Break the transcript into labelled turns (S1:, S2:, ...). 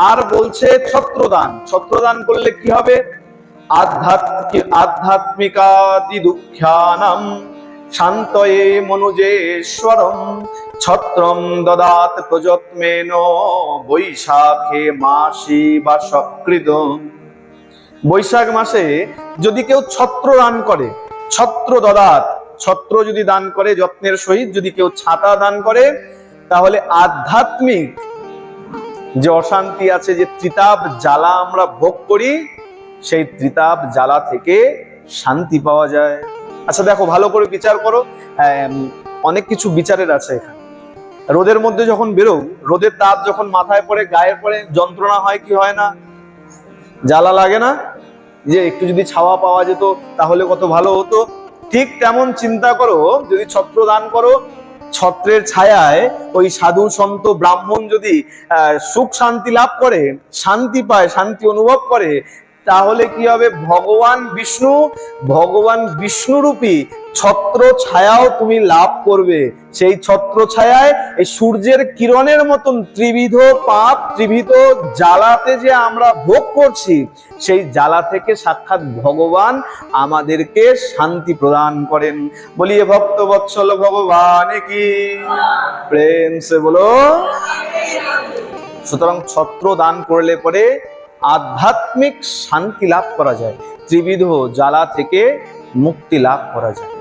S1: আর বলছে ছত্রদান। ছত্রদান করলে কি হবে? আধ্যাত্মিকাদি দুঃখ্যানাম শান্তয়ে মনুজেশ্বরম ছত্রম দদাত প্রযত্মেন বৈশাখে মাসি বা সকৃত। বৈশাখ মাসে যদি কেউ ছত্র দান করে, ছত্র দদাত, ছত্র যদি দান করে যত্নের সহিত, যদি কেউ ছাতা দান করে, তাহলে আধ্যাত্মিক যে অশান্তি আছে, যে ত্রিতাপ জ্বালা আমরা ভোগ করি, সেই ত্রিতাপ জ্বালা থেকে শান্তি পাওয়া যায়। আচ্ছা দেখো, ভালো করে বিচার করো, অনেক কিছু বিচারের আছে এখানে। রোদের মধ্যে যখন বেরো, রোদের তাপ যখন মাথায় পড়ে, গায়ে পড়ে, যন্ত্রণা হয় কি হয় না? জ্বালা লাগে না? যে একটু যদি ছাওয়া পাওয়া যেত তাহলে কত ভালো হতো। ঠিক তেমন চিন্তা করো, যদি ছত্র দান করো, ছত্রের ছায়ায় ওই সাধু সন্ত ব্রাহ্মণ যদি সুখ শান্তি লাভ করে, শান্তি পায়, শান্তি অনুভব করে, তাহলে কি হবে? ভগবান বিষ্ণু রূপী ছত্র ছায়াও তুমি লাভ করবে। সেই ছত্র ছায়ায় এই সূর্যের কিরণের মতন ত্রিবিধ পাপ, ত্রিবিধ জ্বালাতে যে আমরা ভোগ করছি, সেই জ্বালা থেকে সাক্ষাৎ ভগবান আমাদেরকে শান্তি প্রদান করেন। বলিয়ে ভক্ত বৎসল ভগবান কি, প্রেম সে বলো। সুতরাং ছত্র দান করলে পরে আধ্যাত্মিক শান্তি লাভ করা যায়, ত্রিবিধ জ্বালা থেকে মুক্তি লাভ করা যায়।